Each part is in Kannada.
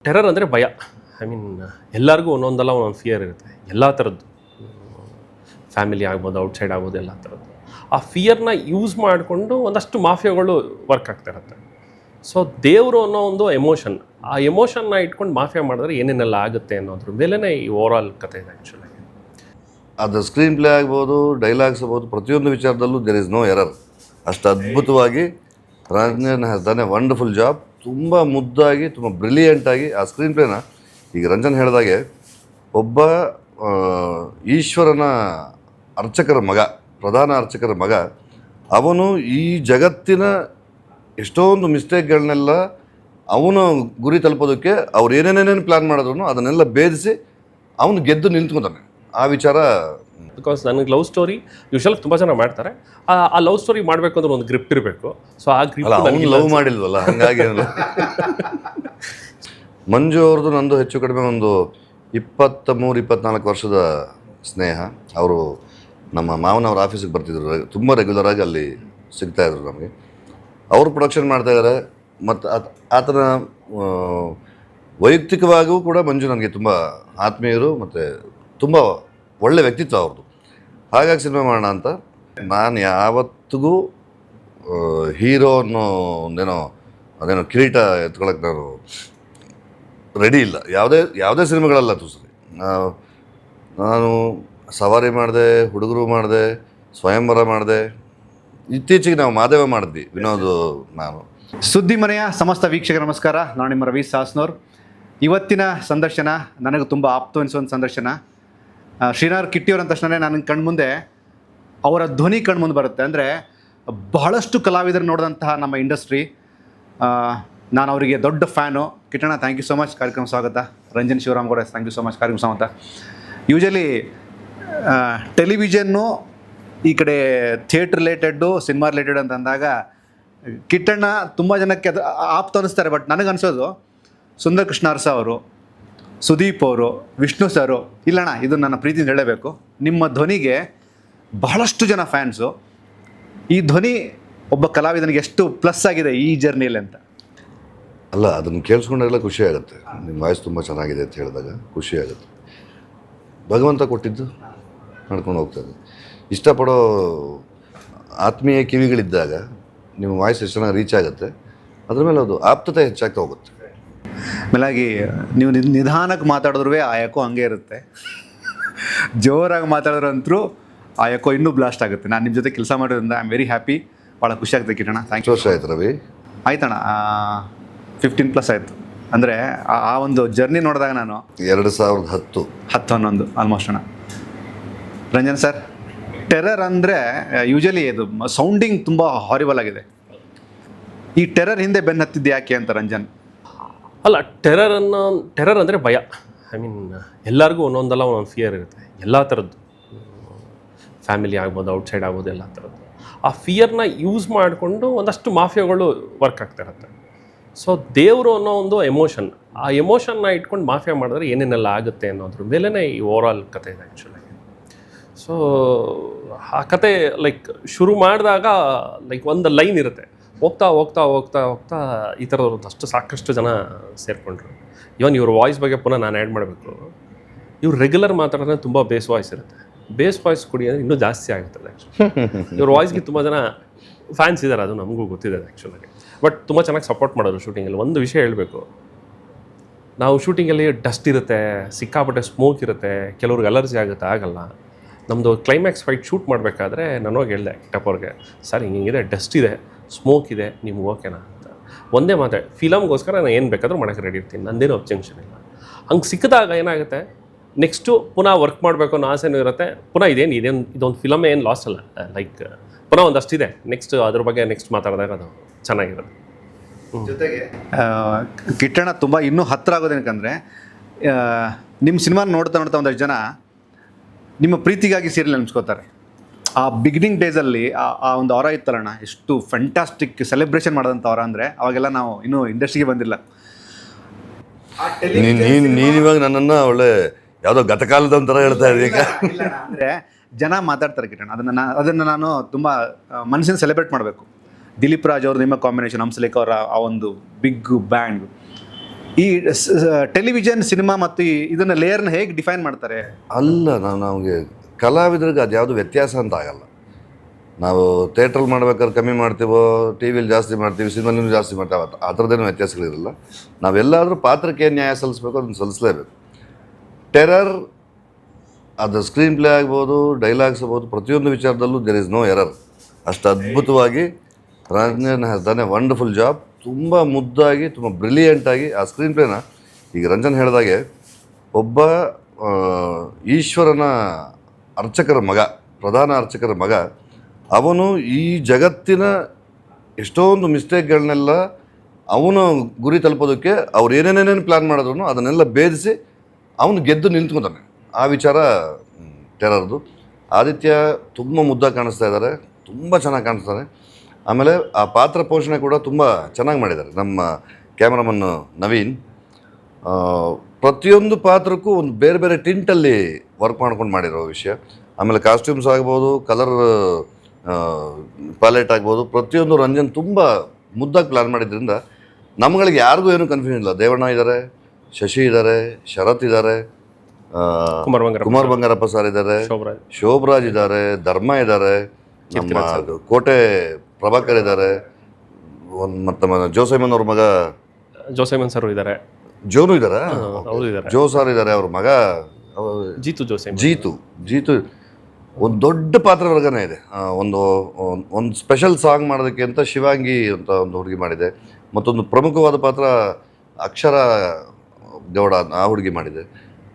ಟೆರರ್ ಅಂದರೆ ಭಯ. ಐ ಮೀನ್ ಎಲ್ಲರಿಗೂ ಒಂದೊಂದಲ್ಲ ಒಂದೊಂದು ಫಿಯರ್ ಇರುತ್ತೆ, ಎಲ್ಲ ಥರದ್ದು. ಫ್ಯಾಮಿಲಿ ಆಗ್ಬೋದು, ಔಟ್ಸೈಡ್ ಆಗ್ಬೋದು, ಎಲ್ಲ ಥರದ್ದು. ಆ ಫಿಯರ್ನ ಯೂಸ್ ಮಾಡಿಕೊಂಡು ಒಂದಷ್ಟು ಮಾಫಿಯಾಗಳು ವರ್ಕ್ ಆಗ್ತಾ ಇರುತ್ತೆ. ಸೊ ದೇವರು ಅನ್ನೋ ಒಂದು ಎಮೋಷನ್, ಆ ಎಮೋಷನ್ನ ಇಟ್ಕೊಂಡು ಮಾಫಿಯಾ ಮಾಡಿದ್ರೆ ಏನೇನೆಲ್ಲ ಆಗುತ್ತೆ ಅನ್ನೋದ್ರ ಮೇಲೇ ಈ ಓವರ್ ಆಲ್ ಕಥೆ ಇದೆ ಆ್ಯಕ್ಚುಲಾಗಿ. ಅದು ಸ್ಕ್ರೀನ್ ಪ್ಲೇ ಆಗ್ಬೋದು, ಡೈಲಾಗ್ಸ್ ಆಗ್ಬೋದು, ಪ್ರತಿಯೊಂದು ವಿಚಾರದಲ್ಲೂ ದೇರ್ ಇಸ್ ನೋ ಎರರ್. ಅಷ್ಟು ಅದ್ಭುತವಾಗಿ Ranjan has done a wonderful job. ತುಂಬ ಮುದ್ದಾಗಿ, ತುಂಬ ಬ್ರಿಲಿಯಂಟಾಗಿ ಆ ಸ್ಕ್ರೀನ್ ಪ್ಲೇನ, ಈಗ ರಂಜನ್ ಹೇಳಿದಾಗೆ, ಒಬ್ಬ ಈಶ್ವರನ ಅರ್ಚಕರ ಮಗ, ಪ್ರಧಾನ ಅರ್ಚಕರ ಮಗ, ಅವನು ಈ ಜಗತ್ತಿನ ಎಷ್ಟೊಂದು ಮಿಸ್ಟೇಕ್ಗಳನ್ನೆಲ್ಲ ಅವನು ಗುರಿ ತಲುಪೋದಕ್ಕೆ ಅವ್ರು ಏನೇನೇನೇನು ಪ್ಲ್ಯಾನ್ ಮಾಡಿದ್ರು ಅದನ್ನೆಲ್ಲ ಭೇದಿಸಿ ಅವನು ಗೆದ್ದು ನಿಂತ್ಕೊತಾನೆ. ಆ ವಿಚಾರ ಬಿಕಾಸ್ ನನಗೆ ಲವ್ ಸ್ಟೋರಿ ಯೂಶಲ್ ತುಂಬ ಜನ ಮಾಡ್ತಾರೆ. ಆ ಲವ್ ಸ್ಟೋರಿ ಮಾಡಬೇಕು ಅಂದ್ರೆ ಒಂದು ಗ್ರಿಪ್ ಇರಬೇಕು. ಸೊ ಆ ಗ್ರಿಪ್ ನನಗೆ ಲವ್ ಮಾಡಿಲ್ವಲ್ಲ, ಹಾಗಾಗಿ ಮಂಜು ಅವ್ರದ್ದು ನಂದು ಹೆಚ್ಚು ಕಡಿಮೆ ಒಂದು 23-24 ವರ್ಷದ ಸ್ನೇಹ. ಅವರು ನಮ್ಮ ಮಾವನವ್ರ ಆಫೀಸಿಗೆ ಬರ್ತಿದ್ರು, ತುಂಬ ರೆಗ್ಯುಲರಾಗಿ ಅಲ್ಲಿ ಸಿಗ್ತಾಯಿದ್ರು ನಮಗೆ. ಅವರು ಪ್ರೊಡಕ್ಷನ್ ಮಾಡ್ತಾಯಿದ್ದಾರೆ. ಮತ್ತು ಆತನ ವೈಯಕ್ತಿಕವಾಗಿಯೂ ಕೂಡ ಮಂಜು ನನಗೆ ತುಂಬ ಆತ್ಮೀಯರು ಮತ್ತು ತುಂಬ ಒಳ್ಳೆ ವ್ಯಕ್ತಿತ್ವ ಅವ್ರದ್ದು. ಹಾಗಾಗಿ ಸಿನಿಮಾ ಮಾಡೋಣ ಅಂತ. ನಾನು ಯಾವತ್ತಿಗೂ ಹೀರೋ ಅನ್ನೋ ಅದೇನೋ ಕಿರೀಟ ಎತ್ಕೊಳ್ಳೋಕೆ ನಾನು ರೆಡಿ ಇಲ್ಲ. ಯಾವುದೇ ಸಿನಿಮಾಗಳಲ್ಲ ಸರಿ. ನಾನು ಸವಾರಿ ಮಾಡಿದೆ, ಹುಡುಗರು ಮಾಡಿದೆ, ಸ್ವಯಂವರ ಮಾಡಿದೆ. ಇತ್ತೀಚೆಗೆ ನಾವು ಮಾದೇವ ಮಾಡಿದ್ವಿ, ವಿನೋದ್ ನಾನು. ಸುದ್ದಿ ಮನೆಯ ಸಮಸ್ತ ವೀಕ್ಷಕರ ನಮಸ್ಕಾರ. ನಾನು ನಿಮ್ಮ ರವಿ ಸಾಸ್ನೋರ್. ಇವತ್ತಿನ ಸಂದರ್ಶನ ನನಗೆ ತುಂಬ ಆಪ್ತ ಅನಿಸೋ ಸಂದರ್ಶನ. ಶ್ರೀನಾಥ್ ಕಿಟ್ಟಿಯವ್ರ ಅಂದ ತಕ್ಷಣ ನನ್ನ ಕಣ್ಮುಂದೆ ಅವರ ಧ್ವನಿ ಕಣ್ಮುಂದೆ ಬರುತ್ತೆ. ಅಂದರೆ ಬಹಳಷ್ಟು ಕಲಾವಿದರು ನೋಡಿದಂತಹ ನಮ್ಮ ಇಂಡಸ್ಟ್ರಿ. ನಾನು ಅವರಿಗೆ ದೊಡ್ಡ ಫ್ಯಾನು. ಕಿಟ್ಟಣ್ಣ, ಥ್ಯಾಂಕ್ ಯು ಸೊ ಮಚ್, ಕಾರ್ಯಕ್ರಮ ಸ್ವಾಗತ. ರಂಜನ್ ಶಿವರಾಮ್ ಕೂಡ ಥ್ಯಾಂಕ್ ಯು ಸೊ ಮಚ್, ಕಾರ್ಯಕ್ರಮ ಸ್ವಾಗತ. ಯೂಶಲಿ ಟೆಲಿವಿಷನ್ನು ಈ ಕಡೆ ಥಿಯೇಟ್ರ್ ರಿಲೇಟೆಡ್ಡು, ಸಿನಿಮಾ ರಿಲೇಟೆಡ್ ಅಂತ ಅಂದಾಗ ಕಿಟ್ಟಣ್ಣ ತುಂಬ ಜನಕ್ಕೆ ಅದು ಆಪ್ತ ಅನ್ನಿಸ್ತಾರೆ. ಬಟ್ ನನಗನ್ಸೋದು ಸುಂದರ್ ಕೃಷ್ಣ ಅರಸ ಅವರು, ಸುದೀಪ್ ಅವರು, ವಿಷ್ಣು ಸರು, ಇಲ್ಲಣ್ಣ ಇದು ನನ್ನ ಪ್ರೀತಿಯಿಂದ ಹೇಳಬೇಕು, ನಿಮ್ಮ ಧ್ವನಿಗೆ ಬಹಳಷ್ಟು ಜನ ಫ್ಯಾನ್ಸು. ಈ ಧ್ವನಿ ಒಬ್ಬ ಕಲಾವಿದನಿಗೆ ಎಷ್ಟು ಪ್ಲಸ್ ಆಗಿದೆ ಈ ಜರ್ನಿಯಲ್ಲಿ ಅಂತ. ಅಲ್ಲ, ಅದನ್ನು ಕೇಳಿಸ್ಕೊಂಡಾಗೆಲ್ಲ ಖುಷಿ ಆಗುತ್ತೆ. ನಿಮ್ಮ ವಾಯ್ಸ್ ತುಂಬ ಚೆನ್ನಾಗಿದೆ ಅಂತ ಹೇಳಿದಾಗ ಖುಷಿ ಆಗುತ್ತೆ. ಭಗವಂತ ಕೊಟ್ಟಿದ್ದು ನಡ್ಕೊಂಡು ಹೋಗ್ತದೆ. ಇಷ್ಟಪಡೋ ಆತ್ಮೀಯ ಕಿವಿಗಳಿದ್ದಾಗ ನಿಮ್ಮ ವಾಯ್ಸ್ ಎಷ್ಟು ಚೆನ್ನಾಗಿ ರೀಚ್ ಆಗುತ್ತೆ, ಅದ್ರ ಮೇಲೆ ಅದು ಆಪ್ತತೆ ಹೆಚ್ಚಾಗ್ತಾ ಹೋಗುತ್ತೆ. ಮೇಲಾಗಿ ನೀವು ನಿಧಾನಕ್ಕೆ ಮಾತಾಡಿದ್ರೂ ಆ ಯಾಕೋ ಹಂಗೆ ಇರುತ್ತೆ, ಜೋರಾಗಿ ಮಾತಾಡಿದ್ರಂತರೂ ಆ ಯಾಕೋ ಇನ್ನೂ ಬ್ಲಾಸ್ಟ್ ಆಗುತ್ತೆ. ನಾನು ನಿಮ್ಮ ಜೊತೆ ಕೆಲಸ ಮಾಡೋದ್ರಿಂದ ಐ ಆಮ್ ವೆರಿ ಹ್ಯಾಪಿ. ಭಾಳ ಖುಷಿ ಆಗ್ತದೆ ಕಿಟ್ಟಣ್ಣ. Thank you. ವರ್ಷ ಆಯ್ತು ರವಿ? ಆಯ್ತಣ್ಣ, 15+ ಆಯಿತು. ಅಂದರೆ ಆ ಒಂದು ಜರ್ನಿ ನೋಡಿದಾಗ ನಾನು 2010, 11 ಆಲ್ಮೋಸ್ಟ್ ಅಣ್ಣ. ರಂಜನ್ ಸರ್, ಟೆರರ್ ಅಂದರೆ ಯೂಶಲಿ ಇದು ಸೌಂಡಿಂಗ್ ತುಂಬ ಹಾರಿಬಲ್ ಆಗಿದೆ. ಈ ಟೆರರ್ ಹಿಂದೆ ಬೆನ್ನು ಹತ್ತಿದ್ದು ಯಾಕೆ ಅಂತ ರಂಜನ್? ಅಲ್ಲ, ಟೆರರ್ ಅಂದರೆ ಭಯ. ಐ ಮೀನ್ ಎಲ್ಲರಿಗೂ ಒಂದೊಂದಲ್ಲ ಒಂದೊಂದು ಫಿಯರ್ ಇರುತ್ತೆ, ಎಲ್ಲ ಥರದ್ದು. ಫ್ಯಾಮಿಲಿ ಆಗ್ಬೋದು, ಔಟ್ಸೈಡ್ ಆಗ್ಬೋದು, ಎಲ್ಲ ಥರದ್ದು. ಆ ಫಿಯರ್ನ ಯೂಸ್ ಮಾಡಿಕೊಂಡು ಒಂದಷ್ಟು ಮಾಫಿಯಾಗಳು ವರ್ಕ್ ಆಗ್ತಾ ಇರುತ್ತೆ. ಸೊ ದೇವರು ಅನ್ನೋ ಒಂದು ಎಮೋಷನ್, ಆ ಎಮೋಷನ್ನ ಇಟ್ಕೊಂಡು ಮಾಫಿಯಾ ಮಾಡಿದ್ರೆ ಏನೇನೆಲ್ಲ ಆಗುತ್ತೆ ಅನ್ನೋದ್ರ ಮೇಲೇ ಈ ಓವರ್ ಆಲ್ ಕಥೆ ಇದೆ ಆ್ಯಕ್ಚುಲಾಗಿ. ಸೊ ಆ ಕತೆ ಲೈಕ್ ಶುರು ಮಾಡಿದಾಗ ಲೈಕ್ ಒಂದು ಲೈನ್ ಇರುತ್ತೆ, ಹೋಗ್ತಾ ಹೋಗ್ತಾ ಹೋಗ್ತಾ ಹೋಗ್ತಾ ಈ ಥರದವ್ರದ್ದು ಅಷ್ಟು ಸಾಕಷ್ಟು ಜನ ಸೇರಿಕೊಂಡ್ರು. ಇವನ್ ಇವ್ರ ವಾಯ್ಸ್ ಬಗ್ಗೆ ಪುನಃ ನಾನು ಆ್ಯಡ್ ಮಾಡಬೇಕು. ಇವ್ರು ರೆಗ್ಯುಲರ್ ಮಾತಾಡಿದ್ರೆ ತುಂಬ ಬೇಸ್ ವಾಯ್ಸ್ ಇರುತ್ತೆ. ಬೇಸ್ ವಾಯ್ಸ್ ಕೊಡಿ ಅಂದರೆ ಇನ್ನೂ ಜಾಸ್ತಿ ಆಗುತ್ತದೆ ಆ್ಯಕ್ಚುಲಿ. ಇವ್ರ ವಾಯ್ಸ್ಗೆ ತುಂಬ ಜನ ಫ್ಯಾನ್ಸ್ ಇದ್ದಾರೆ, ಅದು ನಮಗೂ ಗೊತ್ತಿದೆ ಆ್ಯಕ್ಚುಲಾಗಿ. ಬಟ್ ತುಂಬ ಚೆನ್ನಾಗಿ ಸಪೋರ್ಟ್ ಮಾಡೋರು ಶೂಟಿಂಗಲ್ಲಿ. ಒಂದು ವಿಷಯ ಹೇಳಬೇಕು, ನಾವು ಶೂಟಿಂಗಲ್ಲಿ ಡಸ್ಟ್ ಇರುತ್ತೆ, ಸಿಕ್ಕಾಪಟ್ಟೆ ಸ್ಮೋಕ್ ಇರುತ್ತೆ, ಕೆಲವ್ರಿಗೆ ಅಲರ್ಜಿ ಆಗುತ್ತೆ, ಆಗಲ್ಲ. ನಮ್ಮದು ಕ್ಲೈಮ್ಯಾಕ್ಸ್ ಫೈಟ್ ಶೂಟ್ ಮಾಡಬೇಕಾದ್ರೆ ನಾನು ಹೋಗಿ ಹೇಳಿದೆ ಕಿಟ್ಟಪ್ಪವ್ರಿಗೆ, ಸರ್ ಹಿಂಗಿದೆ, ಡಸ್ಟ್ ಇದೆ, ಸ್ಮೋಕ್ ಇದೆ, ನಿಮ್ಗೆ ಓಕೆನಾ ಅಂತ. ಒಂದೇ ಮಾತೆ, ಫಿಲಮ್ಗೋಸ್ಕರ ನಾನು ಏನು ಬೇಕಾದರೂ ಮಾಡೋಕ್ಕೆ ರೆಡಿ ಇರ್ತೀನಿ, ನಂದೇನು ಅಬ್ಜೆಕ್ಷನ್ ಇಲ್ಲ. ಹಂಗೆ ಸಿಕ್ಕಿದಾಗ ಏನಾಗುತ್ತೆ, ನೆಕ್ಸ್ಟು ಪುನಃ ವರ್ಕ್ ಮಾಡಬೇಕು ಅನ್ನೋ ಆಸೆನೂ ಇರುತ್ತೆ. ಪುನಃ ಇದೊಂದು ಫಿಲಮ್ ಏನು ಲಾಸ್ ಅಲ್ಲ, ಲೈಕ್ ಪುನಃ ಒಂದಷ್ಟಿದೆ, ನೆಕ್ಸ್ಟ್ ಅದ್ರ ಬಗ್ಗೆ ನೆಕ್ಸ್ಟ್ ಮಾತಾಡಿದಾಗ ಅದು ಚೆನ್ನಾಗಿರುತ್ತೆ. ಜೊತೆಗೆ ಕಿಟ್ಟಣ್ಣ ತುಂಬ ಇನ್ನೂ ಹತ್ತಿರ ಆಗೋದೇನಕ್ಕಂದರೆ, ನಿಮ್ಮ ಸಿನಿಮಾ ನೋಡ್ತಾ ಒಂದಷ್ಟು ಜನ ನಿಮ್ಮ ಪ್ರೀತಿಗಾಗಿ ಸೀರಿಯಲ್ ನೆನೆಸ್ಕೋತಾರೆ. ಆ ಬಿಗಿನಿಂಗ್ ಡೇಸಲ್ಲಿ ಆ ಒಂದು ಅವರ ಇತ್ತಲ್ಲಣ್ಣ, ಎಷ್ಟು ಫ್ಯಾಂಟಾಸ್ಟಿಕ್ ಸೆಲೆಬ್ರೇಷನ್ ಮಾಡೋದಂಥ ಅವರ ಅಂದರೆ, ಅವಾಗೆಲ್ಲ ನಾವು ಇನ್ನೂ ಇಂಡಸ್ಟ್ರಿಗೆ ಬಂದಿಲ್ಲ. ನೀನು ಇವಾಗ ನನ್ನನ್ನು ಒಳ್ಳೆ ಯಾವುದೋ ಗತಕಾಲದ ಒಂಥರ ಹೇಳ್ತಾ ಇದ್ದೀವಿ. ಈಗ ಅಂದರೆ ಜನ ಮಾತಾಡ್ತಾರೆ ಕಿಟ್ಟಣ್ಣ, ಅದನ್ನು ನಾನು ತುಂಬ ಮನಸ್ಸಿನ ಸೆಲೆಬ್ರೇಟ್ ಮಾಡಬೇಕು. ದಿಲೀಪ್ ರಾಜ್ ಅವರು ನಿಮ್ಮ ಕಾಂಬಿನೇಷನ್, ಹಂಸಲೇಖ ಅವರ ಆ ಒಂದು ಬಿಗ್ ಬ್ಯಾಂಡ್, ಈ ಟೆಲಿವಿಷನ್ ಸಿನಿಮಾ ಮತ್ತು ಇದನ್ನ ಲೇಯರ್ನ ಹೇಗೆ ಡಿಫೈನ್ ಮಾಡ್ತಾರೆ? ಅಲ್ಲ, ನಮಗೆ ಕಲಾವಿದರಿಗೆ ಅದು ಯಾವುದು ವ್ಯತ್ಯಾಸ ಅಂತ ಆಗಲ್ಲ. ನಾವು ಥಿಯೇಟ್ರಲ್ಲಿ ಮಾಡ್ಬೇಕಾದ್ರೆ ಕಮ್ಮಿ ಮಾಡ್ತೀವೋ, ಟಿ ವಿಲಿ ಜಾಸ್ತಿ ಮಾಡ್ತೀವಿ, ಸಿನಿಮಾಲಿ ಜಾಸ್ತಿ ಮಾಡ್ತೀವಿ, ಆ ಥರದ್ದೇನು ವ್ಯತ್ಯಾಸಗಳಿರಲ್ಲ. ನಾವೆಲ್ಲಾದರೂ ಪಾತ್ರಕ್ಕೆ ಏನು ನ್ಯಾಯ ಸಲ್ಲಿಸ್ಬೇಕು ಅದನ್ನು ಸಲ್ಲಿಸಲೇಬೇಕು. ಟೆರರ್ ಅದು ಸ್ಕ್ರೀನ್ ಪ್ಲೇ ಆಗ್ಬೋದು, ಡೈಲಾಗ್ಸ್ ಆಗ್ಬೋದು, ಪ್ರತಿಯೊಂದು ವಿಚಾರದಲ್ಲೂ ದೇರ್ ಇಸ್ ನೋ ಎರರ್. ಅಷ್ಟು ಅದ್ಭುತವಾಗಿ Ranjan has done a wonderful job. ತುಂಬ ಮುದ್ದಾಗಿ, ತುಂಬ ಬ್ರಿಲಿಯಂಟಾಗಿ ಆ ಸ್ಕ್ರೀನ್ ಪ್ಲೇನ, ಈಗ ರಂಜನ್ ಹೇಳಿದಾಗೆ ಒಬ್ಬ ಈಶ್ವರನ ಅರ್ಚಕರ ಮಗ, ಪ್ರಧಾನ ಅರ್ಚಕರ ಮಗ, ಅವನು ಈ ಜಗತ್ತಿನ ಎಷ್ಟೊಂದು ಮಿಸ್ಟೇಕ್ಗಳನ್ನೆಲ್ಲ ಅವನು ಗುರಿ ತಲುಪೋದಕ್ಕೆ ಅವ್ರು ಏನೇನೇನೇನು ಪ್ಲ್ಯಾನ್ ಮಾಡಿದ್ರು ಅದನ್ನೆಲ್ಲ ಭೇದಿಸಿ ಅವನು ಗೆದ್ದು ನಿಂತ್ಕೊತಾನೆ. ಆ ವಿಚಾರ ಟೆರರ್ದು. ಆದಿತ್ಯ ತುಂಬ ಮುದ್ದಾಗಿ ಕಾಣಿಸ್ತಾ ಇದ್ದಾರೆ, ತುಂಬ ಚೆನ್ನಾಗಿ ಕಾಣಿಸ್ತಾರೆ. ಆಮೇಲೆ ಆ ಪಾತ್ರ ಪೋಷಣೆ ಕೂಡ ತುಂಬ ಚೆನ್ನಾಗಿ ಮಾಡಿದ್ದಾರೆ ನಮ್ಮ ಕ್ಯಾಮ್ರಾಮನ್ ನವೀನ್. ಪ್ರತಿಯೊಂದು ಪಾತ್ರಕ್ಕೂ ಒಂದು ಬೇರೆ ಬೇರೆ ಟಿಂಟಲ್ಲಿ ವರ್ಕ್ ಮಾಡ್ಕೊಂಡು ಮಾಡಿರೋ ವಿಷಯ. ಆಮೇಲೆ ಕಾಸ್ಟ್ಯೂಮ್ಸ್ ಆಗ್ಬೋದು, ಕಲರ್ ಪ್ಯಾಲೆಟ್ ಆಗ್ಬೋದು, ಪ್ರತಿಯೊಂದು ರಂಜನ್ ತುಂಬ ಮುದ್ದಾಗಿ ಪ್ಲ್ಯಾನ್ ಮಾಡಿದ್ರಿಂದ ನಮ್ಗಳಿಗೆ ಯಾರಿಗೂ ಏನೂ ಕನ್ಫ್ಯೂಷನ್ ಇಲ್ಲ. ದೇವಣ್ಣ ಇದ್ದಾರೆ, ಶಶಿ ಇದ್ದಾರೆ, ಶರತ್ ಇದ್ದಾರೆ, ಕುಮಾರ್ ಬಂಗಾರಪ್ಪ ಸರ್ ಇದ್ದಾರೆ, ಶೋಭರಾಜ್ ಇದ್ದಾರೆ, ಧರ್ಮ ಇದ್ದಾರೆ, ನಮ್ಮ ಕೋಟೆ ಪ್ರಭಾಕರ್ ಇದ್ದಾರೆ, ಮತ್ತು ಜೋಸೈಮನ್ ಅವ್ರ ಮಗ ಜೋಸೈಮನ್ ಸರ್ ಇದ್ದಾರೆ, ಜೋನು ಇದ್ದಾರೆ, ಜೋ ಸರ್ ಇದ್ದಾರೆ, ಅವ್ರ ಮಗ ಜೀತು ಒಂದು ದೊಡ್ಡ ಪಾತ್ರವರ್ಗನೇ ಇದೆ. ಒಂದು ಸ್ಪೆಷಲ್ ಸಾಂಗ್ ಮಾಡೋದಕ್ಕೆ ಅಂತ ಶಿವಾಂಗಿ ಅಂತ ಒಂದು ಹುಡುಗಿ ಮಾಡಿದೆ. ಮತ್ತೊಂದು ಪ್ರಮುಖವಾದ ಪಾತ್ರ ಅಕ್ಷರ ಗೌಡ, ಆ ಹುಡುಗಿ ಮಾಡಿದೆ.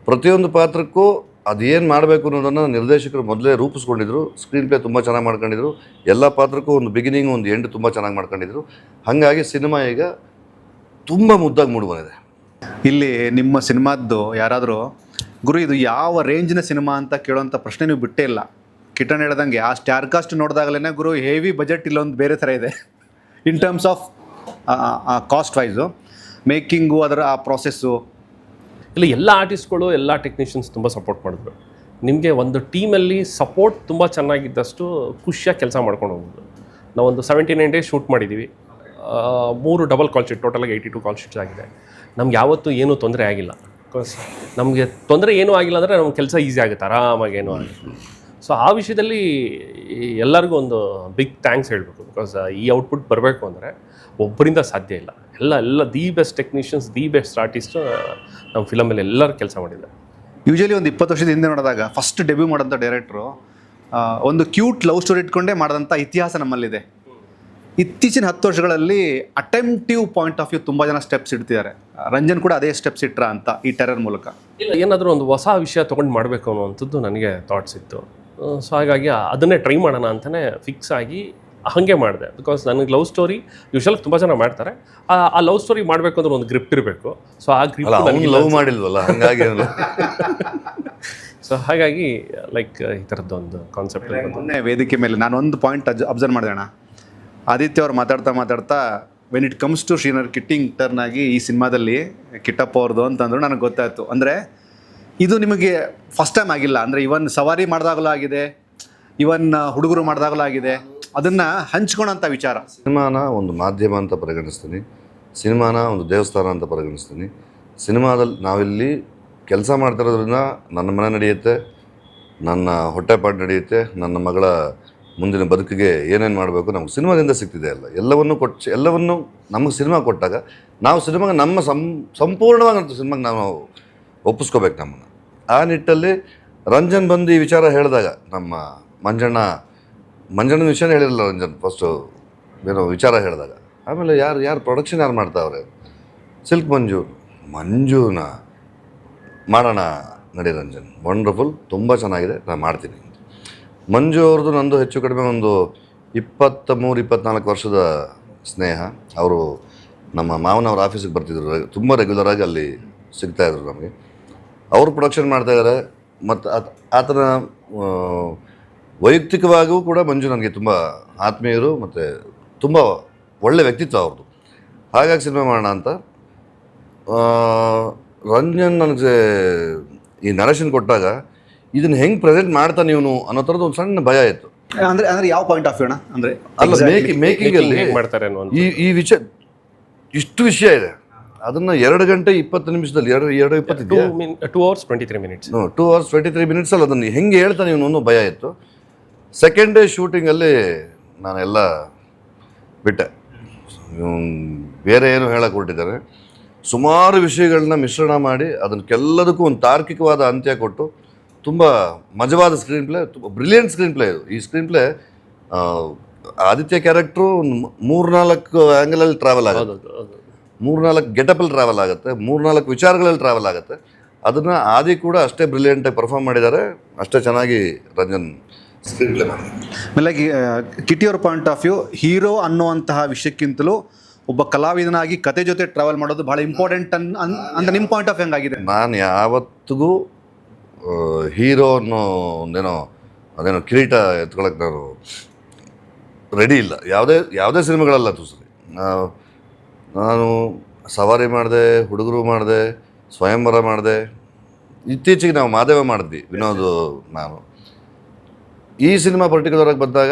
ಪ್ರತಿಯೊಂದು ಪಾತ್ರಕ್ಕೂ ಅದೇನು ಮಾಡಬೇಕು ಅನ್ನೋದನ್ನು ನಿರ್ದೇಶಕರು ಮೊದಲೇ ರೂಪಿಸ್ಕೊಂಡಿದ್ರು. ಸ್ಕ್ರೀನ್ ಪ್ಲೇ ತುಂಬ ಚೆನ್ನಾಗಿ ಮಾಡ್ಕೊಂಡಿದ್ರು. ಎಲ್ಲ ಪಾತ್ರಕ್ಕೂ ಒಂದು ಬಿಗಿನಿಂಗ್, ಒಂದು ಎಂಡ್ ತುಂಬ ಚೆನ್ನಾಗಿ ಮಾಡ್ಕೊಂಡಿದ್ರು. ಹಾಗಾಗಿ ಸಿನಿಮಾ ಈಗ ತುಂಬ ಮುದ್ದಾಗಿ ಮೂಡಿ ಬಂದಿದೆ. ಇಲ್ಲಿ ನಿಮ್ಮ ಸಿನಿಮಾದ್ದು ಯಾರಾದರೂ ಗುರು ಇದು ಯಾವ ರೇಂಜಿನ ಸಿನಿಮಾ ಅಂತ ಕೇಳೋಂಥ ಪ್ರಶ್ನೆ ನೀವು ಬಿಟ್ಟೇ ಇಲ್ಲ. ಕಿಟನ್ ಹೇಳ್ದಂಗೆ ಆ ಸ್ಟಾರ್ ಕಾಸ್ಟ್ ನೋಡಿದಾಗಲೇ ಗುರು ಹೆವಿ ಬಜೆಟ್ ಇಲ್ಲೊಂದು ಬೇರೆ ಥರ ಇದೆ ಇನ್ terms of cost wise, making, ಅದರ ಆ ಪ್ರಾಸೆಸ್ಸು. ಇಲ್ಲಿ ಎಲ್ಲ ಆರ್ಟಿಸ್ಟ್ಗಳು, ಎಲ್ಲ ಟೆಕ್ನಿಷಿಯನ್ಸ್ ತುಂಬ ಸಪೋರ್ಟ್ ಮಾಡಿದ್ರು. ನಿಮಗೆ ಒಂದು ಟೀಮಲ್ಲಿ ಸಪೋರ್ಟ್ ತುಂಬ ಚೆನ್ನಾಗಿದ್ದಷ್ಟು ಖುಷಿಯಾಗಿ ಕೆಲಸ ಮಾಡ್ಕೊಂಡು ಹೋಗ್ಬೋದು. ನಾವೊಂದು 79 ಡೇಸ್ ಶೂಟ್ ಮಾಡಿದ್ದೀವಿ. 3 ಡಬಲ್ ಕಾಲ್ ಶೀಟ್, ಟೋಟಲಾಗಿ 82 ಕಾಲ್ ಶೀಟ್ಸ್ ಆಗಿದೆ. ನಮ್ಗೆ ಯಾವತ್ತೂ ಏನೂ ತೊಂದರೆ ಆಗಿಲ್ಲ. ಬಿಕಾಸ್ ನಮಗೆ ತೊಂದರೆ ಏನೂ ಆಗಿಲ್ಲ ಅಂದರೆ ನಮ್ಮ ಕೆಲಸ ಈಸಿ ಆಗುತ್ತೆ, ಆರಾಮಾಗಿ ಏನೂ ಆಗುತ್ತೆ. ಸೊ ಆ ವಿಷಯದಲ್ಲಿ ಎಲ್ಲರಿಗೂ ಒಂದು ಬಿಗ್ ಥ್ಯಾಂಕ್ಸ್ ಹೇಳಬೇಕು. ಬಿಕಾಸ್ ಈ ಔಟ್ಪುಟ್ ಬರಬೇಕು ಅಂದರೆ ಒಬ್ಬರಿಂದ ಸಾಧ್ಯ ಇಲ್ಲ. ಎಲ್ಲ the best technicians, the best artist ನಮ್ಮ ಫಿಲಮಲ್ಲಿ ಎಲ್ಲರೂ ಕೆಲಸ ಮಾಡಿದ್ದಾರೆ. ಯೂಶಲಿ ಒಂದು 20 ವರ್ಷದ ಹಿಂದೆ ನೋಡಿದಾಗ ಫಸ್ಟ್ ಡೆಬ್ಯೂ ಮಾಡೋಂಥ ಡೈರೆಕ್ಟ್ರು ಒಂದು ಕ್ಯೂಟ್ ಲವ್ ಸ್ಟೋರಿ ಇಟ್ಕೊಂಡೇ ಮಾಡಿದಂಥ ಇತಿಹಾಸ ನಮ್ಮಲ್ಲಿದೆ. ಇತ್ತೀಚಿನ 10 ವರ್ಷಗಳಲ್ಲಿ ಅಟೆಂಪ್ಟಿವ್ ಪಾಯಿಂಟ್ ಆಫ್ ವ್ಯೂ ತುಂಬ ಜನ ಸ್ಟೆಪ್ಸ್ ಇಡ್ತಿದ್ದಾರೆ. ರಂಜನ್ ಕೂಡ ಅದೇ ಸ್ಟೆಪ್ಸ್ ಇಟ್ರ ಅಂತ ಈ ಟೆರರ್ ಮೂಲಕ? ಇಲ್ಲ, ಏನಾದರೂ ಒಂದು ಹೊಸ ವಿಷಯ ತೊಗೊಂಡು ಮಾಡಬೇಕು ಅನ್ನೋವಂಥದ್ದು ನನಗೆ ಥಾಟ್ಸ್ ಇತ್ತು. ಸೊ ಹಾಗಾಗಿ ಅದನ್ನೇ ಟ್ರೈ ಮಾಡೋಣ ಅಂತಲೇ ಫಿಕ್ಸ್ ಆಗಿ ಹಾಗೆ ಮಾಡಿದೆ. ಬಿಕಾಸ್ ನನಗೆ ಲವ್ ಸ್ಟೋರಿ ಯೂಶಲ್ ತುಂಬ ಜನ ಮಾಡ್ತಾರೆ. ಆ ಲವ್ ಸ್ಟೋರಿ ಮಾಡಬೇಕು ಅಂದ್ರೆ ಒಂದು ಗ್ರಿಪ್ ಇರಬೇಕು. ಸೊ ಆ ಗ್ರಿಪ್ ಲವ್ ಮಾಡಿಲ್ವಲ್ಲ, ಹಾಗಾಗಿ ಸೊ ಹಾಗಾಗಿ ಲೈಕ್ ಈ ಥರದ್ದೊಂದು ಕಾನ್ಸೆಪ್ಟ್. ಮೊನ್ನೆ ವೇದಿಕೆ ಮೇಲೆ ನಾನು ಒಂದು ಪಾಯಿಂಟ್ ಅಬ್ಸರ್ವ್ ಮಾಡಿದೆ ಅಣ್ಣ. ಆದಿತ್ಯ ಅವ್ರು ಮಾತಾಡ್ತಾ ವೆನ್ ಇಟ್ ಕಮ್ಸ್ ಟು ಶ್ರೀನರ್ ಕಿಟ್ಟಿಂಗ್ ಟರ್ನ್ ಆಗಿ ಈ ಸಿನಿಮಾದಲ್ಲಿ ಕಿಟ್ಟಪ್ಪ ಅವ್ರದ್ದು ಅಂತಂದ್ರು ನನಗೆ ಗೊತ್ತಾಯಿತು. ಅಂದರೆ ಇದು ನಿಮಗೆ ಫಸ್ಟ್ ಟೈಮ್ ಆಗಿಲ್ಲ. ಅಂದರೆ ಇವನ್ ಸವಾರಿ ಮಾಡಿದಾಗಲೂ ಆಗಿದೆ, ಇವನ್ ಹುಡುಗರು ಮಾಡಿದಾಗಲೂ ಆಗಿದೆ. ಅದನ್ನು ಹಂಚ್ಕೊಳೋಂಥ ವಿಚಾರ. ಸಿನಿಮಾನ ಒಂದು ಮಾಧ್ಯಮ ಅಂತ ಪರಿಗಣಿಸ್ತೀನಿ, ಸಿನಿಮಾನ ಒಂದು ದೇವಸ್ಥಾನ ಅಂತ ಪರಿಗಣಿಸ್ತೀನಿ. ಸಿನಿಮಾದಲ್ಲಿ ನಾವಿಲ್ಲಿ ಕೆಲಸ ಮಾಡ್ತಿರೋದ್ರಿಂದ ನನ್ನ ಮನೆ ನಡೆಯುತ್ತೆ, ನನ್ನ ಹೊಟ್ಟೆಪಾಡು ನಡೆಯುತ್ತೆ, ನನ್ನ ಮಗಳ ಮುಂದಿನ ಬದುಕಿಗೆ ಏನೇನು ಮಾಡಬೇಕು ನಮ್ಗೆ ಸಿನಿಮಾದಿಂದ ಸಿಗ್ತಿದೆ. ಎಲ್ಲವನ್ನು ನಮಗೆ ಸಿನಿಮಾ ಕೊಟ್ಟಾಗ ನಾವು ಸಿನಿಮಾಗೆ ನಮ್ಮ ಸಂಪೂರ್ಣವಾಗಿ ಸಿನಿಮಾಗೆ ನಾವು ಒಪ್ಪಿಸ್ಕೋಬೇಕು ನಮ್ಮನ್ನು. ಆ ನಿಟ್ಟಲ್ಲಿ ರಂಜನ್ ಬಂದು ಈ ವಿಚಾರ ಹೇಳಿದಾಗ, ನಮ್ಮ ಮಂಜಣ್ಣನ ವಿಷಯನೇ ಹೇಳಿರಲಿಲ್ಲ ರಂಜನ್ ಫಸ್ಟು ಏನೋ ವಿಚಾರ ಹೇಳಿದಾಗ. ಆಮೇಲೆ ಯಾರು ಪ್ರೊಡಕ್ಷನ್ ಯಾರು ಮಾಡ್ತಾವ್ರೆ, ಸಿಲ್ಕ್ ಮಂಜುನ ಮಾಡೋಣ ನಡಿ ರಂಜನ್, ವಂಡರ್ಫುಲ್, ತುಂಬ ಚೆನ್ನಾಗಿದೆ, ನಾನು ಮಾಡ್ತೀನಿ. ಮಂಜು ಅವ್ರದ್ದು ನಂದು ಹೆಚ್ಚು ಕಡಿಮೆ ಒಂದು 23-24 ವರ್ಷದ ಸ್ನೇಹ. ಅವರು ನಮ್ಮ ಮಾವನವ್ರ ಆಫೀಸಿಗೆ ಬರ್ತಿದ್ರು, ತುಂಬ ರೆಗ್ಯುಲರಾಗಿ ಅಲ್ಲಿ ಸಿಗ್ತಾಯಿದ್ರು ನಮಗೆ. ಅವರು ಪ್ರೊಡಕ್ಷನ್ ಮಾಡ್ತಾಯಿದ್ದಾರೆ. ಮತ್ತು ಆತನ ವೈಯಕ್ತಿಕವಾಗಿಯೂ ಕೂಡ ಮಂಜು ನನಗೆ ತುಂಬ ಆತ್ಮೀಯರು ಮತ್ತು ತುಂಬ ಒಳ್ಳೆ ವ್ಯಕ್ತಿತ್ವ ಅವ್ರದ್ದು. ಹಾಗಾಗಿ ಸಿನಿಮಾ ಮಾಡೋಣ ಅಂತ ರಂಜನ್ ನನಗೆ ಈ ನರೇಶನ್ ಕೊಟ್ಟಾಗ ಇದನ್ನು ಹೆಂಗೆ ಪ್ರೆಸೆಂಟ್ ಮಾಡ್ತಾನೆ ಇವನು ಅನ್ನೋ ಥರದ್ದು ಒಂದು ಸಣ್ಣ ಭಯ ಇತ್ತು. ಅಂದರೆ ಯಾವ ಪಾಯಿಂಟ್ ಆಫ್ ವ್ಯೂ ಅಣ್ಣ? ಅಂದರೆ ಅಲ್ಲ, ಮೇಕಿಂಗಲ್ಲಿ ಮಾಡ್ತಾರೆ ಈ ವಿಷಯ, ಇಷ್ಟು ವಿಷಯ ಇದೆ, ಅದನ್ನು 2 ಗಂಟೆ 20 ನಿಮಿಷದಲ್ಲಿ 2:20 2 hours 23 minutes. 2 hours 23 ಮಿನಿಟ್ಸಲ್ಲಿ ಅದನ್ನು ಹೆಂಗೆ ಹೇಳ್ತಾನೆ ಇವನು ಭಯ ಇತ್ತು. ಸೆಕೆಂಡ್ ಡೇ ಶೂಟಿಂಗಲ್ಲಿ ನಾನೆಲ್ಲ ಬಿಟ್ಟೆ. ಬೇರೆ ಏನು ಹೇಳಕ್ಕೆ ಹೊರಟಿದ್ದಾರೆ, ಸುಮಾರು ವಿಷಯಗಳನ್ನ ಮಿಶ್ರಣ ಮಾಡಿ ಅದಕ್ಕೆಲ್ಲದಕ್ಕೂ ಒಂದು ತಾರ್ಕಿಕವಾದ ಅಂತ್ಯ ಕೊಟ್ಟು ತುಂಬ ಮಜವಾದ ಸ್ಕ್ರೀನ್ ಪ್ಲೇ, ತುಂಬ ಬ್ರಿಲಿಯಂಟ್ ಸ್ಕ್ರೀನ್ ಪ್ಲೇ ಇದು. ಈ ಸ್ಕ್ರೀನ್ ಪ್ಲೇ ಆದಿತ್ಯ ಕ್ಯಾರೆಕ್ಟ್ರು 3-4 ಆ್ಯಂಗಲಲ್ಲಿ ಟ್ರಾವೆಲ್ ಆಗುತ್ತೆ, 3-4 ಗೆಟಪಲ್ಲಿ ಟ್ರಾವೆಲ್ ಆಗುತ್ತೆ, 3-4 ವಿಚಾರಗಳಲ್ಲಿ ಟ್ರಾವೆಲ್ ಆಗುತ್ತೆ. ಅದನ್ನು ಆದಿ ಕೂಡ ಅಷ್ಟೇ ಬ್ರಿಲಿಯಂಟಾಗಿ ಪರ್ಫಾರ್ಮ್ ಮಾಡಿದ್ದಾರೆ, ಅಷ್ಟೇ ಚೆನ್ನಾಗಿ ರಂಜನ್ ಸ್ಕ್ರೀನ್ ಪ್ಲೇ ಮಾಡಿದ್ದಾರೆ. ಆಮೇಲೆ ಕಿಟಿಯವರ ಪಾಯಿಂಟ್ ಆಫ್ ವ್ಯೂ, ಹೀರೋ ಅನ್ನುವಂತಹ ವಿಷಯಕ್ಕಿಂತಲೂ ಒಬ್ಬ ಕಲಾವಿದನಾಗಿ ಕತೆ ಜೊತೆ ಟ್ರಾವೆಲ್ ಮಾಡೋದು ಬಹಳ ಇಂಪಾರ್ಟೆಂಟ್ ಅಂತ ನಿಮ್ಮ ಪಾಯಿಂಟ್ ಆಫ್ ಹೆಂಗಾಗಿದೆ? ನಾನು ಯಾವತ್ತಿಗೂ ಹೀರೋ ಅನ್ನೋ ಅದೇನೋ ಕಿರೀಟ ಎತ್ಕೊಳಕ್ಕೆ ನಾನು ರೆಡಿ ಇಲ್ಲ. ಯಾವುದೇ ಸಿನಿಮಾಗಳಲ್ಲ ಸರಿ. ನಾನು ಸವಾರಿ ಮಾಡಿದೆ, ಹುಡುಗರು ಮಾಡಿದೆ, ಸ್ವಯಂವರ ಮಾಡಿದೆ, ಇತ್ತೀಚೆಗೆ ನಾವು ಮಾದೇವ ಮಾಡಿದ್ವಿ ವಿನೋದ್ ನಾನು. ಈ ಸಿನಿಮಾ ಪರ್ಟಿಕ್ಯುಲರಾಗಿ ಬಂದಾಗ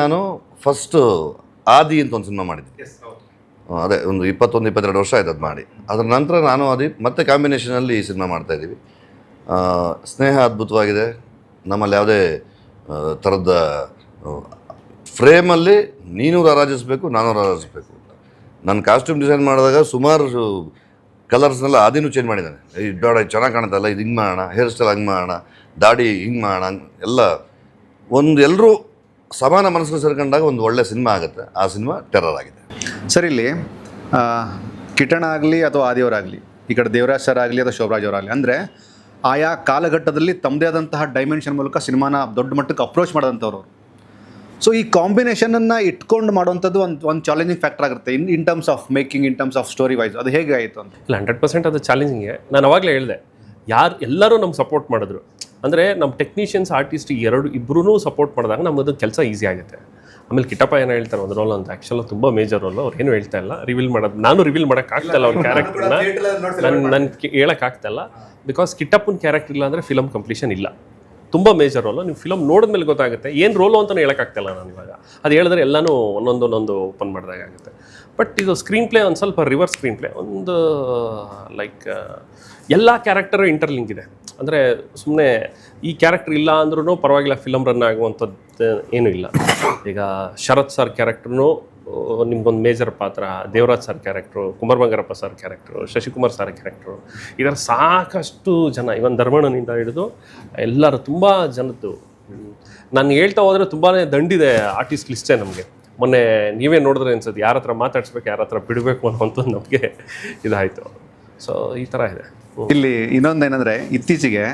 ನಾನು ಫಸ್ಟು ಆದಿ ಅಂತ ಒಂದು ಸಿನಿಮಾ ಮಾಡಿದ್ದೆ. ಅದೇ ಒಂದು 21-22 ವರ್ಷ ಆಯ್ತು ಅದು ಮಾಡಿ. ಅದರ ನಂತರ ನಾನು ಮತ್ತೆ ಕಾಂಬಿನೇಷನಲ್ಲಿ ಈ ಸಿನಿಮಾ ಮಾಡ್ತಾಯಿದ್ದೀವಿ. ಸ್ನೇಹ ಅದ್ಭುತವಾಗಿದೆ. ನಮ್ಮಲ್ಲಿ ಯಾವುದೇ ಥರದ ಫ್ರೇಮಲ್ಲಿ ನೀನು ರಾರಾಜಿಸ್ಬೇಕು, ನಾನು ರಾರಾಜಿಸ್ಬೇಕು. ನಾನು ಕಾಸ್ಟ್ಯೂಮ್ ಡಿಸೈನ್ ಮಾಡಿದಾಗ ಸುಮಾರು ಕಲರ್ಸ್ನೆಲ್ಲ ಆದಿನೂ ಚೇಂಜ್ ಮಾಡಿದ್ದಾನೆ. ಇದು ಬೇಡ, ಇದು ಚೆನ್ನಾಗಿ ಕಾಣುತ್ತಲ್ಲ, ಇದು ಹಿಂಗೆ ಮಾಡೋಣ, ಹೇರ್ ಸ್ಟೈಲ್ ಹಂಗೆ ಮಾಡೋಣ, ದಾಡಿ ಹಿಂಗೆ ಮಾಡೋಣ, ಎಲ್ಲ ಎಲ್ಲರೂ ಸಮಾನ ಮನಸ್ಸು ಸೇರ್ಕೊಂಡಾಗ ಒಂದು ಒಳ್ಳೆ ಸಿನಿಮಾ ಆಗುತ್ತೆ. ಆ ಸಿನಿಮಾ ಟೆರರ್ ಆಗಿದೆ. ಸರ್, ಇಲ್ಲಿ ಕಿಟಣ ಆಗಲಿ ಅಥವಾ ಆದಿಯವರಾಗಲಿ, ಈ ಕಡೆ ದೇವರಾಜ್ ಸರ್ ಆಗಲಿ ಅಥವಾ ಶೋಭರಾಜ್ ಅವರಾಗಲಿ, ಅಂದರೆ ಆಯಾ ಕಾಲಘಟ್ಟದಲ್ಲಿ ತಮ್ಮದೇ ಆದಂತಹ ಡೈಮೆನ್ಷನ್ ಮೂಲಕ ಸಿನಿಮಾನ ದೊಡ್ಡ ಮಟ್ಟಕ್ಕೆ ಅಪ್ರೋಚ್ ಮಾಡೋದಂಥವ್ರು. ಸೊ ಈ ಕಾಂಬಿನೇಷನನ್ನು ಇಟ್ಕೊಂಡು ಮಾಡುವಂಥದ್ದು ಒಂದು ಚಾಲೆಂಜಿಂಗ್ ಫ್ಯಾಕ್ಟರ್ ಆಗಿರುತ್ತೆ in terms of making, in terms of story wise. ಅದು ಹೇಗೆ ಆಯಿತು ಅಂತ? ಇಲ್ಲ, 100% ಅದು ಚಾಲೆಂಜಿಂಗೇ. ನಾನು ಅವಾಗಲೇ ಹೇಳಿದೆ, ಎಲ್ಲರೂ ನಮ್ಗೆ ಸಪೋರ್ಟ್ ಮಾಡಿದ್ರು. ಅಂದರೆ ನಮ್ಮ ಟೆಕ್ನಿಷಿಯನ್ಸ್, ಆರ್ಟಿಸ್ಟ್ ಇಬ್ಬರೂ ಸಪೋರ್ಟ್ ಮಾಡಿದಾಗ ನಮ್ಮದು ಕೆಲಸ ಈಸಿ ಆಗುತ್ತೆ. ಆಮೇಲೆ ಕಿಟ್ಟಪ್ಪ ಏನೋ ಹೇಳ್ತಾರೆ ಒಂದು ರೋಲ್ ಅಂತ, ಆ್ಯಕ್ಚುಲಿ ತುಂಬ ಮೇಜರ್ ರೋಲು, ಅವ್ರು ಏನು ಹೇಳ್ತಾ ಇಲ್ಲ, ರಿವೀಲ್ ಮಾಡೋದು. ನಾನು ರಿವೀಲ್ ಮಾಡೋಕ್ಕಾಗ್ತಾಯಿಲ್ಲ ಅವ್ರ ಕ್ಯಾರೆಕ್ಟರ್ನ, ನಾನು ಹೇಳೋಕ್ಕಾಗ್ತಾಯಿಲ್ಲ. ಬಿಕಾಸ್ ಕಿಟ್ಟಪ್ಪನ ಕ್ಯಾರೆಕ್ಟರ್ ಇಲ್ಲ ಅಂದರೆ ಫಿಲಮ್ ಕಂಪ್ಲೀಷನ್ ಇಲ್ಲ. ತುಂಬ ಮೇಜರ್ ರೋಲು. ನೀವು ಫಿಲಮ್ ನೋಡಿದ್ಮೇಲೆ ಗೊತ್ತಾಗುತ್ತೆ ಏನು ರೋಲು ಅಂತಲೂ ಹೇಳೋಕ್ಕಾಗ್ತಾಯಿಲ್ಲ ನಾನು ಇವಾಗ. ಅದು ಹೇಳಿದ್ರೆ ಎಲ್ಲನೂ ಒಂದೊಂದು ಓಪನ್ ಮಾಡಿದಾಗ ಆಗುತ್ತೆ. ಬಟ್ ಇದು ಸ್ಕ್ರೀನ್ ಪ್ಲೇ ಒಂದು ಸ್ವಲ್ಪ ರಿವರ್ಸ್ ಸ್ಕ್ರೀನ್ ಪ್ಲೇ, ಒಂದು ಲೈಕ್ ಎಲ್ಲ ಕ್ಯಾರೆಕ್ಟರು ಇಂಟರ್ಲಿಂಕ್ ಇದೆ. ಅಂದರೆ ಸುಮ್ಮನೆ ಈ ಕ್ಯಾರೆಕ್ಟರ್ ಇಲ್ಲ ಅಂದ್ರೂ ಪರವಾಗಿಲ್ಲ ಫಿಲಮ್ ರನ್ ಆಗುವಂಥದ್ದು ಏನೂ ಇಲ್ಲ. ಈಗ ಶರತ್ ಸರ್ ಕ್ಯಾರೆಕ್ಟ್ರೂ ನಿಮ್ಗೊಂದು ಮೇಜರ್ ಪಾತ್ರ, Devaraj sir character, Kumar Bangarappa sir character, Shashikumar sir character, ಇದರ ಸಾಕಷ್ಟು ಜನ, ಇವನ್ ಧರ್ಮಣ್ಣನಿಂದ ಹಿಡಿದು ಎಲ್ಲರೂ ತುಂಬ ಜನದ್ದು. ನಾನು ಹೇಳ್ತಾ ಹೋದರೆ ತುಂಬಾ ದಂಡಿದೆ ಆರ್ಟಿಸ್ಟ್ ಲಿಸ್ಟೇ ನಮಗೆ. ಮೊನ್ನೆ ನೀವೇ ನೋಡಿದ್ರೆ ಅನ್ಸುತ್ತೆ, ಯಾರ ಹತ್ರ ಮಾತಾಡಿಸ್ಬೇಕು, ಯಾರ ಹತ್ರ ಬಿಡಬೇಕು ಅನ್ನೋಂಥದ್ದು ನಮಗೆ ಇದಾಯಿತು. ಸೊ ಈ ಥರ ಇದೆ. ಇಲ್ಲಿ ಇನ್ನೊಂದೇನೆಂದರೆ, ಇತ್ತೀಚೆಗೆ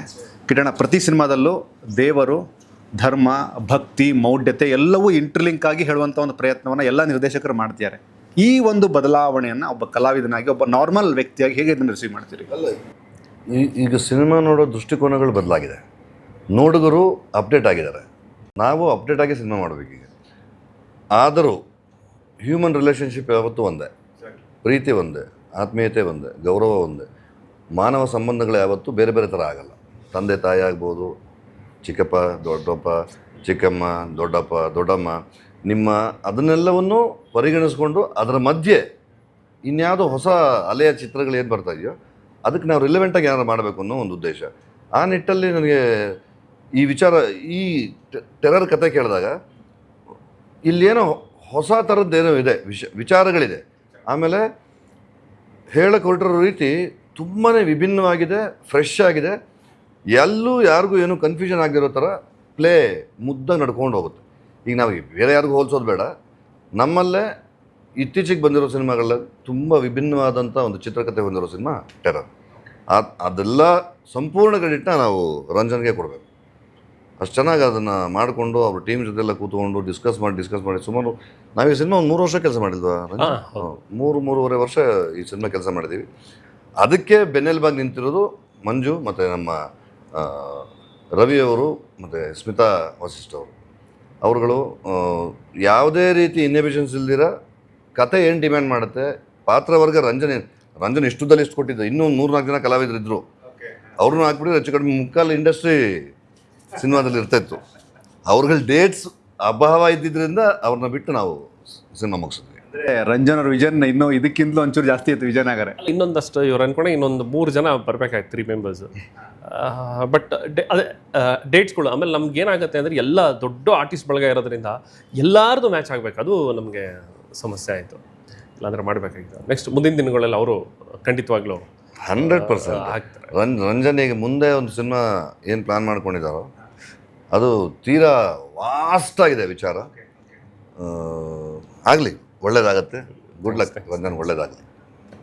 ಕಿರಣ ಪ್ರತಿ ಸಿನಿಮಾದಲ್ಲೂ ದೇವರು, ಧರ್ಮ, ಭಕ್ತಿ, ಮೌಢ್ಯತೆ ಎಲ್ಲವೂ ಇಂಟರ್ಲಿಂಕ್ ಆಗಿ ಹೇಳುವಂಥ ಒಂದು ಪ್ರಯತ್ನವನ್ನು ಎಲ್ಲ ನಿರ್ದೇಶಕರು ಮಾಡ್ತಿದ್ದಾರೆ. ಈ ಒಂದು ಬದಲಾವಣೆಯನ್ನು ಒಬ್ಬ ಕಲಾವಿದನಾಗಿ, ಒಬ್ಬ ನಾರ್ಮಲ್ ವ್ಯಕ್ತಿಯಾಗಿ ಹೇಗೆ ಇದನ್ನು ರಿಸೀವ್ ಮಾಡ್ತೀರಿ? ಈಗ ಸಿನಿಮಾ ನೋಡೋ ದೃಷ್ಟಿಕೋನಗಳು ಬದಲಾಗಿದೆ, ನೋಡುಗರು ಅಪ್ಡೇಟ್ ಆಗಿದ್ದಾರೆ, ನಾವು ಅಪ್ಡೇಟ್ ಆಗಿ ಸಿನಿಮಾ ಮಾಡಬೇಕೀಗ. ಆದರೂ ಹ್ಯೂಮನ್ ರಿಲೇಷನ್ಶಿಪ್ ಯಾವತ್ತೂ ಒಂದೇ, ಪ್ರೀತಿ ಒಂದೇ, ಆತ್ಮೀಯತೆ ಒಂದೇ, ಗೌರವ ಒಂದೇ. ಮಾನವ ಸಂಬಂಧಗಳು ಯಾವತ್ತೂ ಬೇರೆ ಬೇರೆ ಥರ ಆಗಲ್ಲ. ತಂದೆ ತಾಯಿ ಆಗ್ಬೋದು, ಚಿಕ್ಕಪ್ಪ ದೊಡ್ಡಪ್ಪ, ಚಿಕ್ಕಮ್ಮ ದೊಡ್ಡಪ್ಪ ದೊಡ್ಡಮ್ಮ, ನಿಮ್ಮ ಅದನ್ನೆಲ್ಲವನ್ನು ಪರಿಗಣಿಸ್ಕೊಂಡು ಅದರ ಮಧ್ಯೆ ಇನ್ಯಾವುದೋ ಹೊಸ ಅಲೆಯ ಚಿತ್ರಗಳು ಏನು ಬರ್ತಾ ಇದೆಯೋ ಅದಕ್ಕೆ ನಾವು ರಿಲೆವೆಂಟಾಗಿ ಏನಾರು ಮಾಡಬೇಕು ಅನ್ನೋ ಒಂದು ಉದ್ದೇಶ. ಆ ನಿಟ್ಟಲ್ಲಿ ನನಗೆ ಈ ವಿಚಾರ, ಈ ಟೆರರ್ ಕತೆ ಕೇಳಿದಾಗ ಇಲ್ಲೇನೋ ಹೊಸ ಥರದ್ದೇನೋ ಇದೆ, ವಿಚಾರಗಳಿದೆ. ಆಮೇಲೆ ಹೇಳಕ್ಕೆ ಹೊರಟಿರೋ ರೀತಿ ತುಂಬಾ ವಿಭಿನ್ನವಾಗಿದೆ, ಫ್ರೆಶ್ ಆಗಿದೆ. ಎಲ್ಲೂ ಯಾರಿಗೂ ಏನೂ ಕನ್ಫ್ಯೂಷನ್ ಆಗಿರೋ ಥರ ಪ್ಲೇ ಮುದ್ದಾಗಿ ನಡ್ಕೊಂಡು ಹೋಗುತ್ತೆ. ಈಗ ನಾವು ಬೇರೆ ಯಾರಿಗೂ ಹೋಲಿಸೋದು ಬೇಡ, ನಮ್ಮಲ್ಲೇ ಇತ್ತೀಚೆಗೆ ಬಂದಿರೋ ಸಿನಿಮಾಗಳ ತುಂಬ ವಿಭಿನ್ನವಾದಂಥ ಒಂದು ಚಿತ್ರಕಥೆ ಹೊಂದಿರೋ ಸಿನಿಮಾ ಟೆರರ್. ಅದೆಲ್ಲ ಸಂಪೂರ್ಣ ಕ್ರೆಡಿಟ್ನ ನಾವು ರಂಜನ್ಗೆ ಕೊಡಬೇಕು. ಅಷ್ಟು ಚೆನ್ನಾಗಿ ಅದನ್ನು ಮಾಡಿಕೊಂಡು ಅವ್ರ ಟೀಮ್ ಜೊತೆಲ್ಲ ಕೂತ್ಕೊಂಡು ಡಿಸ್ಕಸ್ ಮಾಡಿ ಸುಮಾರು ನಾವು ಈ ಸಿನಿಮಾ ಒಂದು 3 ವರ್ಷ ಕೆಲಸ ಮಾಡಿದ್ವಾ, 3-3.5 ವರ್ಷ ಈ ಸಿನಿಮಾ ಕೆಲಸ ಮಾಡಿದ್ದೀವಿ. ಅದಕ್ಕೆ ಬೆನ್ನೆಲುಬಾಗಿ ನಿಂತಿರೋದು ಮಂಜು ಮತ್ತು ನಮ್ಮ ರವಿಯವರು ಮತ್ತು ಸ್ಮಿತಾ ವಸಿಷ್ಠ ಅವರು. ಅವರುಗಳು ಯಾವುದೇ ರೀತಿ ಇನ್ಹಿಬಿಷನ್ಸ್ ಇಲ್ದಿರ ಕತೆ ಏನು ಡಿಮ್ಯಾಂಡ್ ಮಾಡುತ್ತೆ, ಪಾತ್ರವರ್ಗ ರಂಜನ್ ಇಷ್ಟುದಲ್ಲಿ ಇಷ್ಟು ಕೊಟ್ಟಿದ್ದು, ಇನ್ನೂ 3-4 ಜನ ಕಲಾವಿದರಿದ್ದರು, ಅವ್ರನ್ನೂ ಹಾಕ್ಬಿಟ್ಟು ಹೆಚ್ಚು ಕಡಿಮೆ ಮುಕ್ಕಾಲು ಇಂಡಸ್ಟ್ರಿ ಸಿನಿಮಾದಲ್ಲಿ ಇರ್ತಾಯಿತ್ತು. ಅವ್ರಗಳ ಡೇಟ್ಸ್ ಅಭಾವ ಇದ್ದಿದ್ದರಿಂದ ಅವ್ರನ್ನ ಬಿಟ್ಟು ನಾವು ಸಿನಿಮಾ ಮುಗಿಸಿದ್ವಿ. ಅಂದರೆ ರಂಜನ್ ಅವ್ರ ವಿಜನ್ ಇನ್ನೂ ಇದಕ್ಕಿಂತಲೂ ಒಂಚೂರು ಜಾಸ್ತಿ ಇತ್ತು ವಿಜನ್ ಆಗರೆ. ಇನ್ನೊಂದಷ್ಟು ಇವ್ರು ಅನ್ಕೊಂಡೆ ಇನ್ನೊಂದು 3 ಜನ ಬರಬೇಕಾಯ್ತು 3 ಮೆಂಬರ್ಸ್. ಬಟ್ ಅದೇ ಡೇಟ್ಸ್ಗಳು ಆಮೇಲೆ ನಮ್ಗೆ ಏನಾಗುತ್ತೆ ಅಂದರೆ ಎಲ್ಲ ದೊಡ್ಡ ಆರ್ಟಿಸ್ಟ್ ಬಳಗ ಇರೋದ್ರಿಂದ ಎಲ್ಲರದು ಮ್ಯಾಚ್ ಆಗಬೇಕು, ಅದು ನಮಗೆ ಸಮಸ್ಯೆ ಆಯಿತು. ಇಲ್ಲಾಂದರೆ ಮಾಡಬೇಕಾಗಿತ್ತು. ನೆಕ್ಸ್ಟ್ ಮುಂದಿನ ದಿನಗಳಲ್ಲಿ ಅವರು ಖಂಡಿತವಾಗ್ಲೂ 100% ಆಗ್ತಾರೆ. ರಂಜನಿಗೆ ಮುಂದೆ ಒಂದು ಸಿನಿಮಾ ಏನು ಪ್ಲಾನ್ ಮಾಡ್ಕೊಂಡಿದ್ದಾರೋ ಅದು ತೀರಾ ವಾಸ್ಟಾಗಿದೆ ವಿಚಾರ. ಆಗಲಿ, ಒಳ್ಳೇದಾಗತ್ತೆ. ಗುಡ್ ಲಕ್ ರಂಜನ್, ಒಳ್ಳೇದಾಗಲಿ.